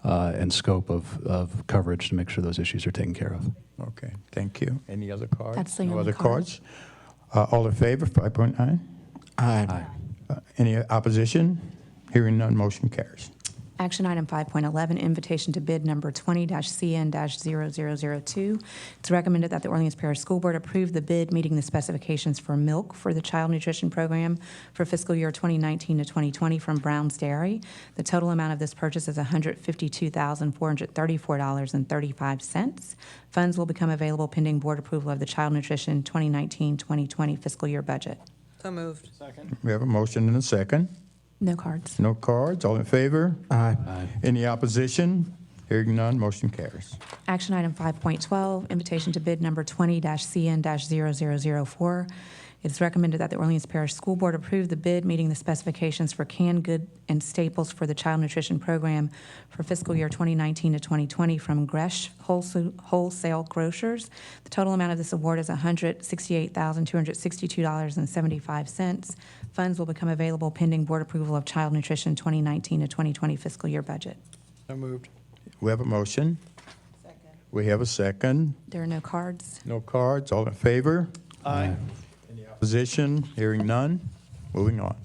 and scope of coverage to make sure those issues are taken care of. Okay, thank you. Any other cards? That's the no only other cards? All in favor, 5.9? Aye. Any opposition? Hearing none, motion carries. Action item 5.11, invitation to bid number 20-CN-0002. It's recommended that the Orleans Parish School Board approve the bid meeting the specifications for milk for the child nutrition program for fiscal year 2019 to 2020 from Brown's Dairy. The total amount of this purchase is $152,434.35. Funds will become available pending board approval of the child nutrition 2019-2020 fiscal year budget. So moved. Second. We have a motion and a second. No cards. No cards. All in favor? Aye. Any opposition? Hearing none, motion carries. Action item 5.12, invitation to bid number 20-CN-0004. It's recommended that the Orleans Parish School Board approve the bid meeting the specifications for canned good and staples for the child nutrition program for fiscal year 2019 to 2020 from Gresh Wholesale Grocers. The total amount of this award is $168,262.75. Funds will become available pending board approval of child nutrition 2019 to 2020 fiscal year budget. So moved. We have a motion. Second. We have a second. There are no cards. No cards. All in favor? Aye. Any opposition? Hearing none. Moving on.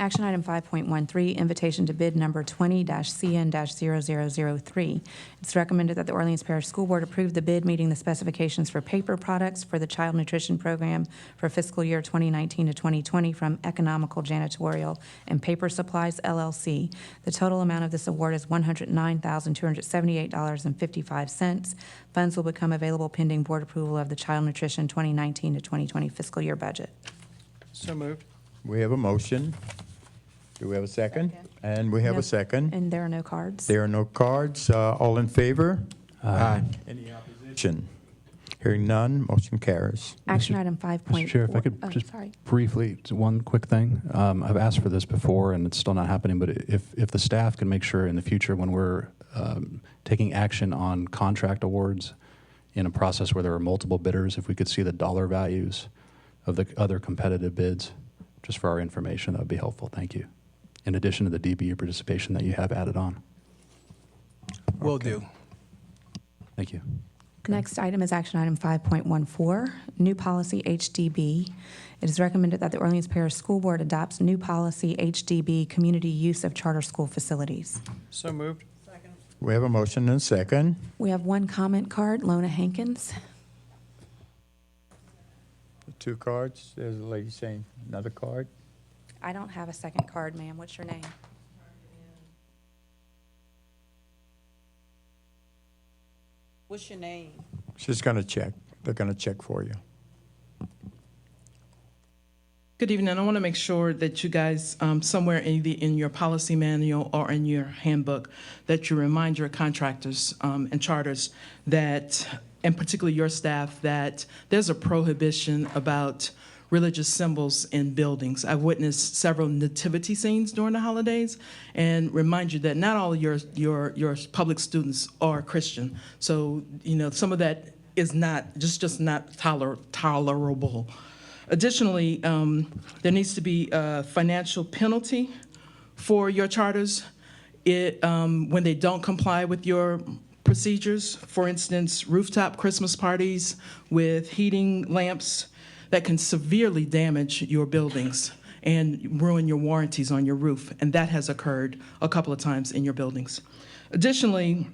Action item 5.13, invitation to bid number 20-CN-0003. It's recommended that the Orleans Parish School Board approve the bid meeting the specifications for paper products for the Child Nutrition Program for fiscal year 2019 to 2020 from Economical Janitorial and Paper Supplies, LLC. The total amount of this award is $109,278.55. Funds will become available pending board approval of the Child Nutrition 2019 to 2020 fiscal year budget. So moved. We have a motion. Do we have a second? And we have No- a second. And there are no cards. There are no cards. All in favor? Aye. Any opposition? Hearing none, motion carries. Action item 5.4. Mr. Chair, if I could Oh, just sorry. briefly, one quick thing. I've asked for this before, and it's still not happening, but if the staff can make sure in the future when we're taking action on contract awards in a process where there are multiple bidders, if we could see the dollar values of the other competitive bids, just for our information, that would be helpful. Thank you. In addition to the DBU participation that you have added on. Will do. Thank you. Next item is action item 5.14, new policy HDB. It is recommended that the Orleans Parish School Board adopts new policy HDB, community use of charter school facilities. So moved. We have a motion and a second. We have one comment card, Lona Hankins. Two cards. There's a lady saying another card. I don't have a second card, ma'am. What's your name? What's your name? She's going to check. They're going to check for you. Good evening. I want to make sure that you guys, somewhere in your policy manual or in your handbook, that you remind your contractors and charters that, and particularly your staff, that there's a prohibition about religious symbols in buildings. I've witnessed several nativity scenes during the holidays, and remind you that not all your public students are Christian. So, some of that is not just not tolerable. Additionally, there needs to be a financial penalty for your charters when they don't comply with your procedures. For instance, rooftop Christmas parties with heating lamps that can severely damage your buildings and ruin your warranties on your roof. And that has occurred a couple of times in your buildings. Additionally,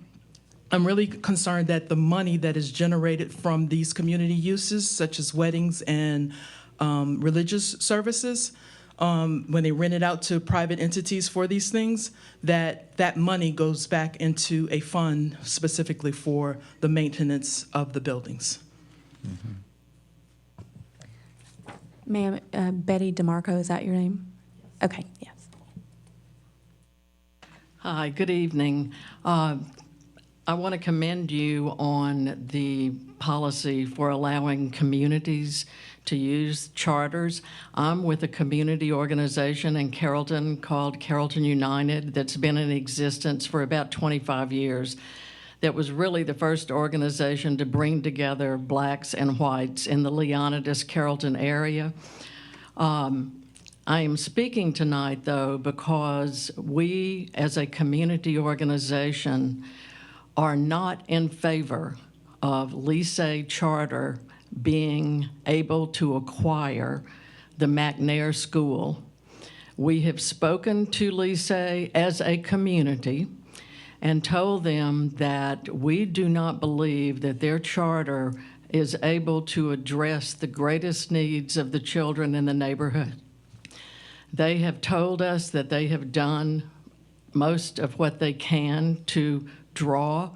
I'm really concerned that the money that is generated from these community uses, such as weddings and religious services, when they rent it out to private entities for these things, that money goes back into a fund specifically for the maintenance of the buildings. Mm-hmm. Ma'am, Betty DeMarco, is that your name? Okay, yes. Hi, good evening. I want to commend you on the policy for allowing communities to use charters. I'm with a community organization in Carrollton called Carrollton United that's been in existence for about 25 years. That was really the first organization to bring together blacks and whites in the Leonidas, Carrollton area. I am speaking tonight, though, because we, as a community organization, are not in favor of Lycée Charter being able to acquire the McNair School. We have spoken to Lycée as a community and told them that we do not believe that their charter is able to address the greatest needs of the children in the neighborhood. They have told us that they have done most of what they can to draw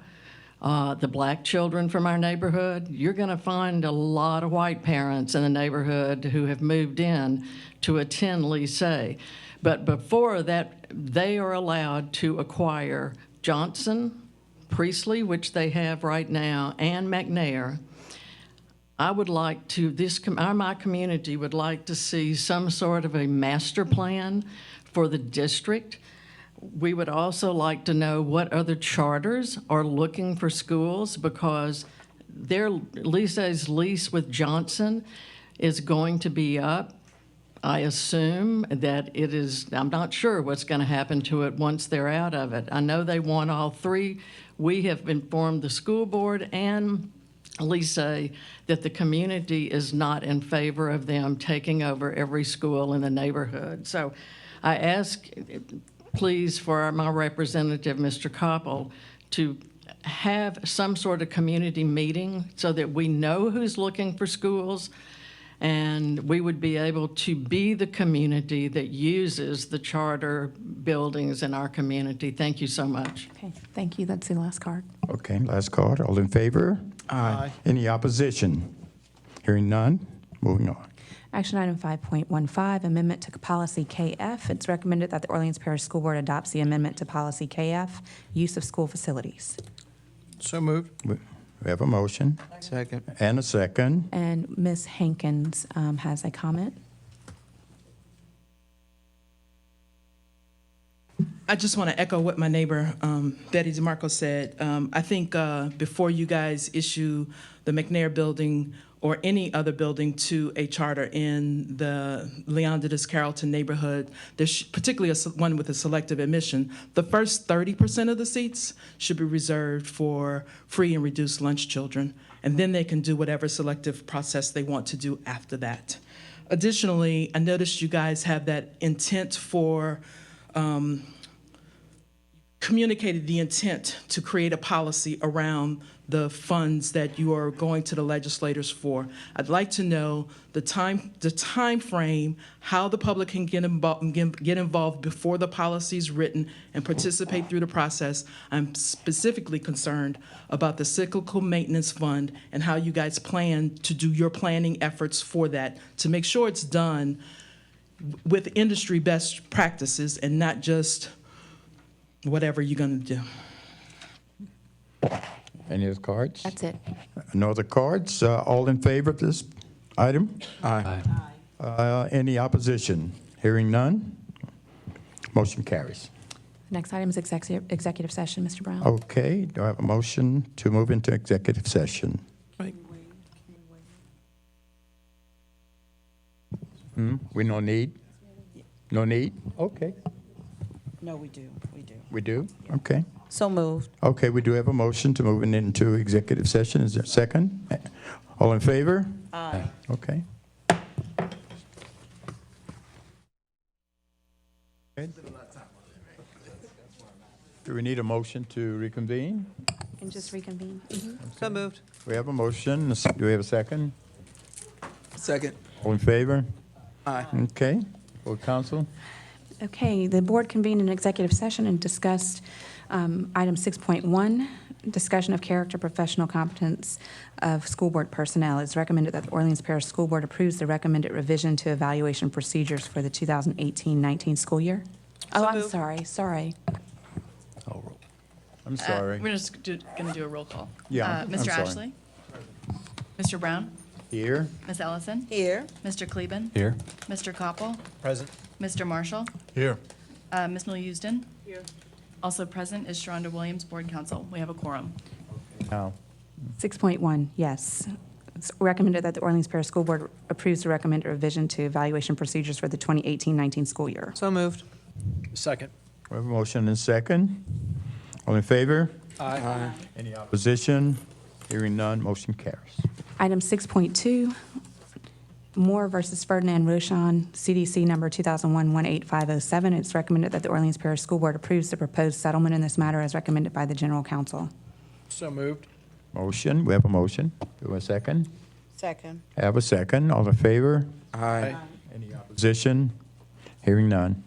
the black children from our neighborhood. You're going to find a lot of white parents in the neighborhood who have moved in to attend Lycée. But before that, they are allowed to acquire Johnson, Priestley, which they have right now, and McNair. I would like to, my community would like to see some sort of a master plan for the district. We would also like to know what other charters are looking for schools, because their Lycée's lease with Johnson is going to be up. I assume that it is, I'm not sure what's going to happen to it once they're out of it. I know they want all three. We have informed the school board and Lycée that the community is not in favor of them taking over every school in the neighborhood. So I ask, please, for my representative, Mr. Koppel, to have some sort of community meeting so that we know who's looking for schools, and we would be able to be the community that uses the charter buildings in our community. Thank you so much. Okay, thank you. That's the last card. Okay, last card. All in favor? Aye. Any opposition? Hearing none, moving on. Action item 5.15, amendment to policy KF. It's recommended that the Orleans Parish School Board adopts the amendment to policy KF, use of school facilities. So moved. We have a motion Second. and a second. And Ms. Hankins has a comment. I just want to echo what my neighbor, Betty DeMarco, said. I think before you guys issue the McNair building or any other building to a charter in the Leonidas Carrollton neighborhood, there's particularly one with a selective admission, the first 30% of the seats should be reserved for free and reduced lunch children, and then they can do whatever selective process they want to do after that. Additionally, I noticed you guys have that intent for communicated the intent to create a policy around the funds that you are going to the legislators for. I'd like to know the time frame, how the public can get involved before the policy is written and participate through the process. I'm specifically concerned about the cyclical maintenance fund and how you guys plan to do your planning efforts for that to make sure it's done with industry best practices and not just whatever you're going to do. Any other cards? That's it. No other cards? All in favor of this item? Aye. Any opposition? Hearing none, motion carries. Next item is executive session, Mr. Brown. Okay, do I have a motion to move into executive session? Right. We no need? No need? Okay. No, we do. We do. We do? Okay. So moved. Okay, we do have a motion to move into executive session. Is there a second? All in favor? Aye. Okay. Do we need a motion to reconvene? And just reconvene. So moved. We have a motion. Do we have a second? Second. All in favor? Aye. Okay. Full council? Okay, the board convened an executive session and discussed item 6.1, discussion of character, professional competence of school board personnel. It's recommended that the Orleans Parish School Board approves the recommended revision to evaluation procedures for the 2018-19 school year. Oh, I'm sorry. I'm sorry. We're just going to do a roll call. Yeah, I'm Mr. sorry. Ashley? Mr. Brown? Here. Ms. Ellison? Here. Mr. Kleben? Here. Mr. Koppel? Present. Mr. Marshall? Here. Ms. Noel Houston? Here. Also present is Sharonda Williams, Board Counsel. We have a quorum. Now, 6.1, yes. It's recommended that the Orleans Parish School Board approves the recommended revision to evaluation procedures for the 2018-19 school year. So moved. Second. we have a motion and a second. All in favor? Aye. Any opposition? Hearing none, motion carries. Item 6.2, Moore versus Ferdinand Rochon, CDC number 2001-18507. It's recommended that the Orleans Parish School Board approves the proposed settlement in this matter as recommended by the General Counsel. So moved. Motion, we have a motion. Do we have a second? Second. Have a second. All in favor? Aye. Any opposition? Hearing none.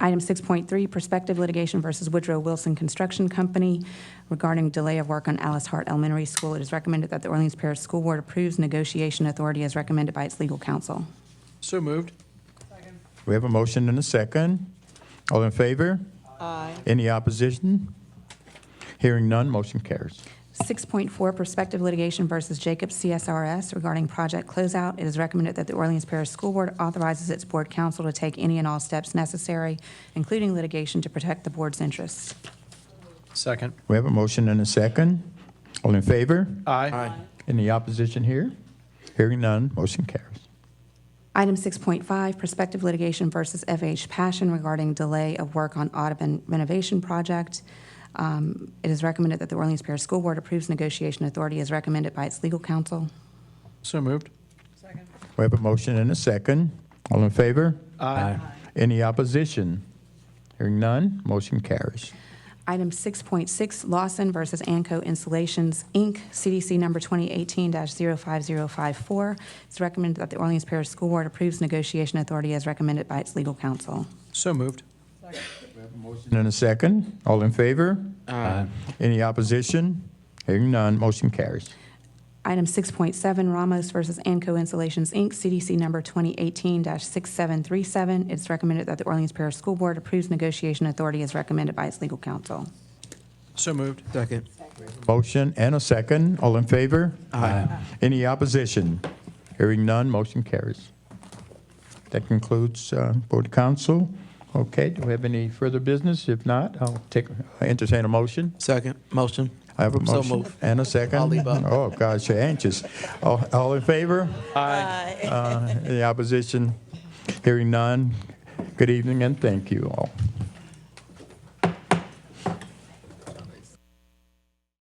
Item 6.3, prospective litigation versus Woodrow Wilson Construction Company regarding delay of work on Alice Hart Elementary School. It is recommended that the Orleans Parish School Board approves negotiation authority as recommended by its legal counsel. So moved. We have a motion and a second. All in favor? Aye. Any opposition? Hearing none, motion carries. 6.4, prospective litigation versus Jacobs CSRS regarding project closeout. It is recommended that the Orleans Parish School Board authorizes its board counsel to take any and all steps necessary, including litigation, to protect the board's interests. Second. We have a motion and a second. All in favor? Aye. Any opposition here? Hearing none, motion carries. Item 6.5, prospective litigation versus FH Passion regarding delay of work on Audubon renovation project. It is recommended that the Orleans Parish School Board approves negotiation authority as recommended by its legal counsel. So moved. We have a motion and a second. All in favor? Aye. Any opposition? Hearing none, motion carries. Item 6.6, Lawson versus Anco Installations, Inc., CDC number 2018-05054. It's recommended that the Orleans Parish School Board approves negotiation authority as recommended by its legal counsel. So moved. Motion and a second. All in favor? Aye. Any opposition? Hearing none, motion carries. Item 6.7, Ramos versus Anco Installations, Inc., CDC number 2018-6737. It's recommended that the Orleans Parish School Board approves negotiation authority as recommended by its legal counsel. So moved. Second. Motion and a second. All in favor? Aye. Any opposition? Hearing none, motion carries. That concludes Board Council. Okay, do we have any further business? If not, I'll entertain a motion. Second. Motion. I have a So motion moved. and a second. I'll leave up. Oh, gosh, you're anxious. All in favor? Aye. Any opposition? Hearing none. Good evening and thank you all.